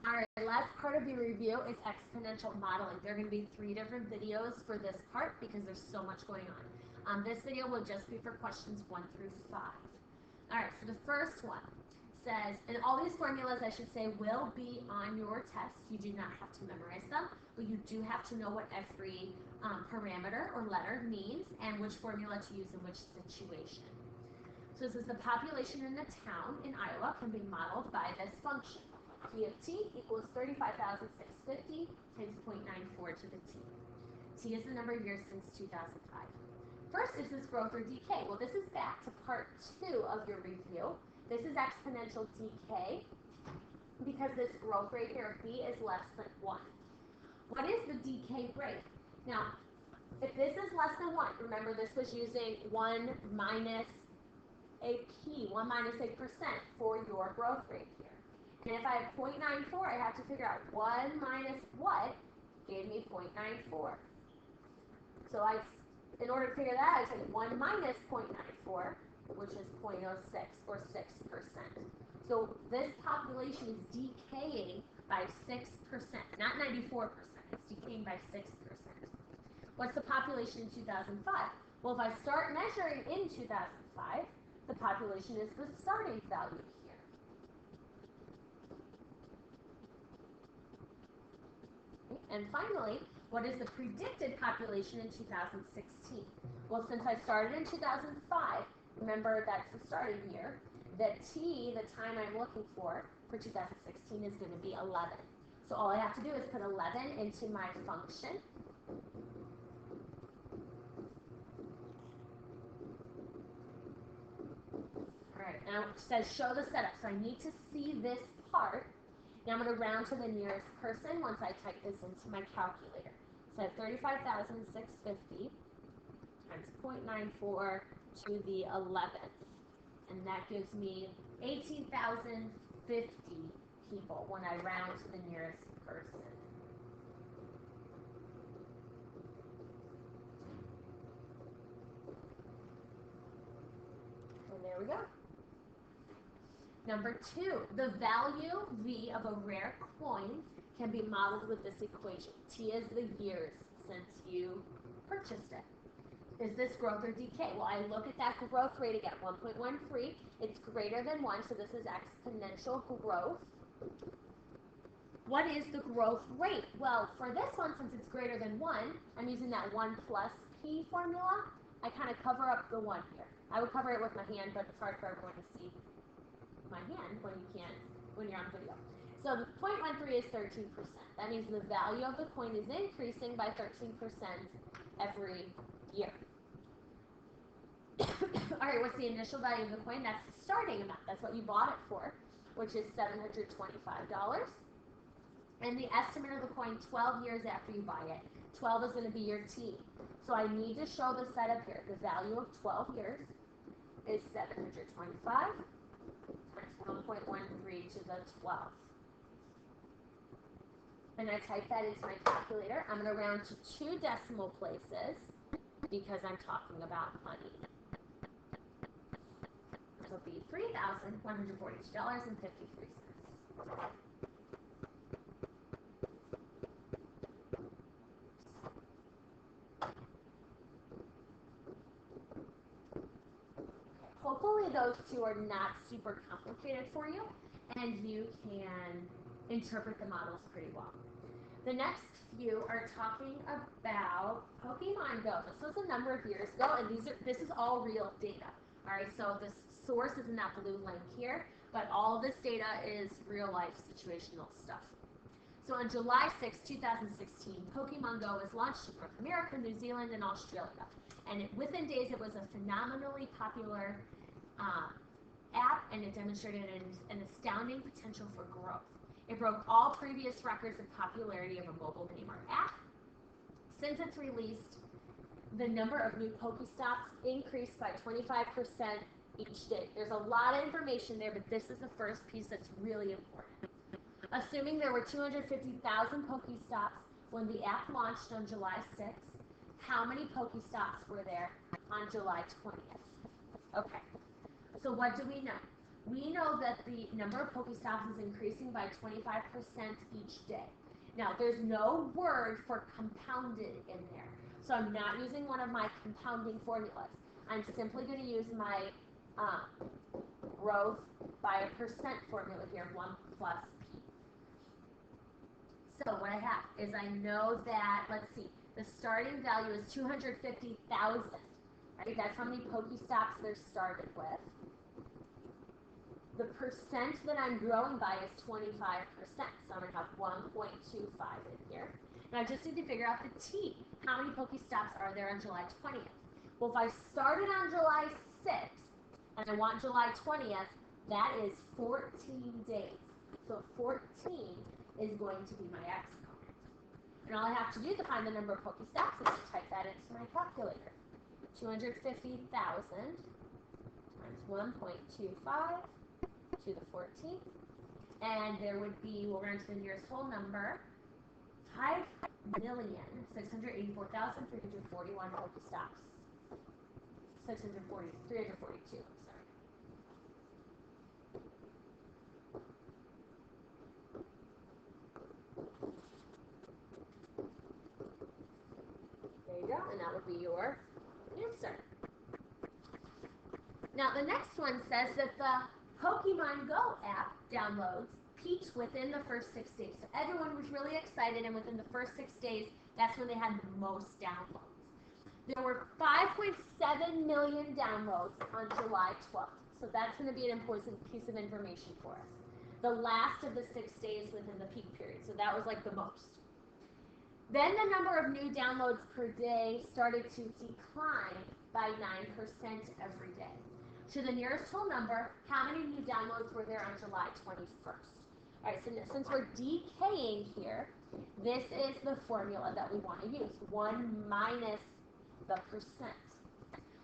All right, last part of your review is exponential modeling. There are going to be 3 different videos for this part because there's so much going on. This video will just be for questions 1 through 5. All right, so the first one says, and all these formulas, I should say, will be on your test. You do not have to memorize them, but you do have to know what every parameter or letter means and which formula to use in which situation. So this is the population in a town in Iowa can be modeled by this function. P of t equals 35,650 times 0.94 to the t. T is the number of years since 2005. First, is this growth or decay? Well, this is back to part 2 of your review. This is exponential decay because this growth rate here of b is less than 1. What is the decay rate? Now, if this is less than 1, remember this was using 1 minus a p, 1 minus a percent for your growth rate here. And if I have 0.94, I have to figure out 1 minus what gave me 0.94. So in order to figure that out, I take 1 minus 0.94, which is 0.06 or 6%. So this population is decaying by 6%, not 94%. It's decaying by 6%. What's the population in 2005? Well, if I start measuring in 2005, the population is the starting value here. And finally, what is the predicted population in 2016? Well, since I started in 2005, remember that's the starting year, the t, the time I'm looking for 2016 is going to be 11. So all I have to do is put 11 into my function. Alright, now it says show the setup. So I need to see this part. Now I'm going to round to the nearest person once I type this into my calculator. So I have 35,650 times 0.94 to the 11th. And that gives me 18,050 people when I round to the nearest person. And there we go. Number 2, the value V of a rare coin can be modeled with this equation. T is the years since you purchased it. Is this growth or decay? Well, I look at that growth rate again, 1.13. It's greater than 1, so this is exponential growth. What is the growth rate? Well, for this one, since it's greater than 1, I'm using that 1 plus p formula. I kind of cover up the 1 here. I would cover it with my hand, but it's hard for everyone to see my hand when you're on video. So the 0.13 is 13%. That means the value of the coin is increasing by 13% every year. All right, what's the initial value of the coin? That's the starting amount. That's what you bought it for, which is $725. And the estimate of the coin 12 years after you buy it. 12 is going to be your T. So I need to show the setup here. The value of 12 years is 725 times 1.13 to the 12th. And I type that into my calculator. I'm going to round to 2 decimal places because I'm talking about money. This will be $3,142.53. Hopefully those 2 are not super complicated for you, and you can interpret the models pretty well. The next few are talking about Pokemon Go. This was a number of years ago, and this is all real data. All right, so the source is in that blue link here, but all of this data is real-life situational stuff. So on July 6, 2016, Pokemon Go was launched in North America, New Zealand, and Australia. And within days, it was a phenomenally popular app, and it demonstrated an astounding potential for growth. It broke all previous records of popularity of a mobile game or app. Since its release, the number of new Pokestops increased by 25% each day. There's a lot of information there, but this is the first piece that's really important. Assuming there were 250,000 Pokestops when the app launched on July 6th, how many Pokestops were there on July 20th? Okay, so what do we know? we know that the number of Pokestops is increasing by 25% each day. Now, there's no word for compounded in there. So I'm not using one of my compounding formulas. I'm simply going to use my growth by a percent formula here, 1 plus P. So what I have is I know that, let's see, the starting value is 250,000, right? That's how many Pokestops they're started with. The percent that I'm growing by is 25%, so I'm going to have 1.25 in here. Now I just need to figure out the T. How many Pokestops are there on July 20th? Well, if I started on July 6th, and I want July 20th, that is 14 days. So 14 is going to be my exponent. And all I have to do to find the number of Pokestops is to type that into my calculator. 250,000 times 1.25 to the 14th, and there would be, we'll round to the nearest whole number, 5,684,341 Pokestops. 342, sorry. There you go, and that would be your answer. Now the next one says that the Pokemon Go app downloads peaked within the first 6 days. So everyone was really excited, and within the first 6 days, that's when they had the most downloads. There were 5.7 million downloads on July 12th. So that's going to be an important piece of information for us. The last of the 6 days within the peak period. So that was like the most. Then the number of new downloads per day started to decline by 9% every day. To the nearest whole number, how many new downloads were there on July 21st? All right, so since we're decaying here, this is the formula that we want to use. 1 minus the percent.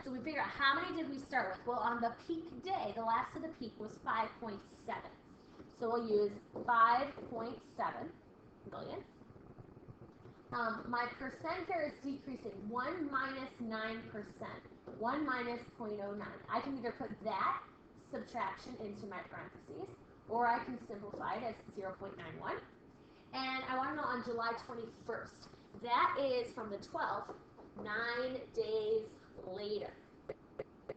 So we figure out how many did we start with? Well, on the peak day, the last of the peak was 5.7. So we'll use 5.7 million. My percent here is decreasing. 1 minus 9%. 1 minus 0.09. I can either put that subtraction into my parentheses, or I can simplify it as 0.91. And I want to know on July 21st. That is from the 12th, 9 days later.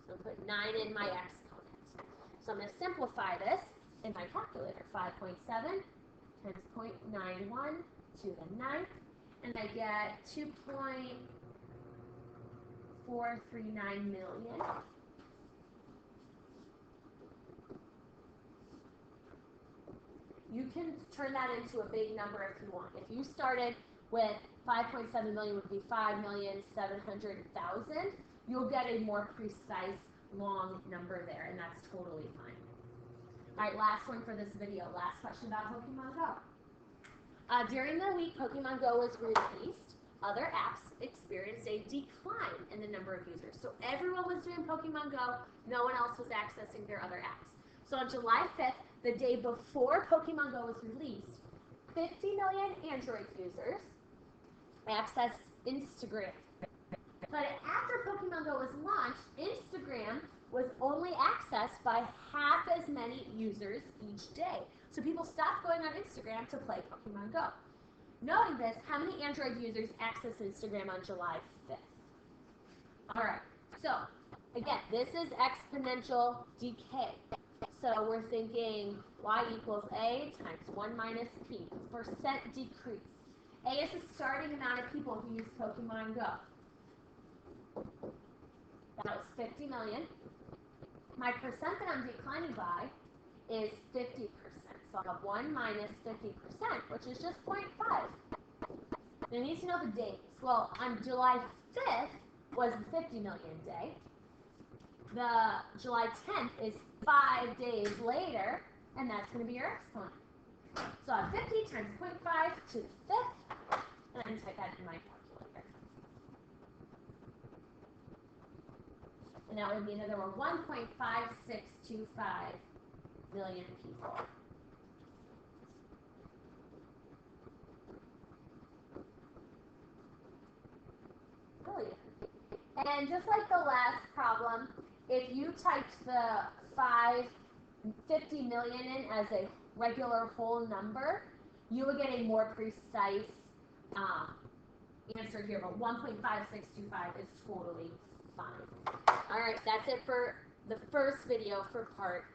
So put 9 in my exponent. So I'm going to simplify this in my calculator. 5.7 times 0.91 to the 9th. And I get 2.439 million. You can turn that into a big number if you want. If you started with 5.7 million would be 5,700,000, you'll get a more precise long number there, and that's totally fine. All right, last one for this video. Last question about Pokemon Go. During the week Pokemon Go was released, other apps experienced a decline in the number of users. So everyone was doing Pokemon Go, no one else was accessing their other apps. So on July 5th, the day before Pokemon Go was released, 50 million Android users accessed Instagram. But after Pokemon Go was launched, Instagram was only accessed by half as many users each day. So people stopped going on Instagram to play Pokemon Go. Knowing this, how many Android users accessed Instagram on July 5th? All right, so again, this is exponential decay. So we're thinking y equals a times 1 minus p, percent decrease. A is the starting amount of people who use Pokemon Go. That was 50 million. My percent that I'm declining by is 50%. So I'll have 1 minus 50%, which is just 0.5. Now I need to know the dates. Well, on July 5th was the 50 million day. The July 10th is 5 days later, and that's going to be your exponent. So I have 50 times 0.5 to the 5th, and I can type that in my calculator. And that would mean that there were 1.5625 million people. Brilliant. And just like the last problem, if you typed the 50 million in as a regular whole number, you would get a more precise answer here, but 1.5625 is totally fine. All right, that's it for the first video for part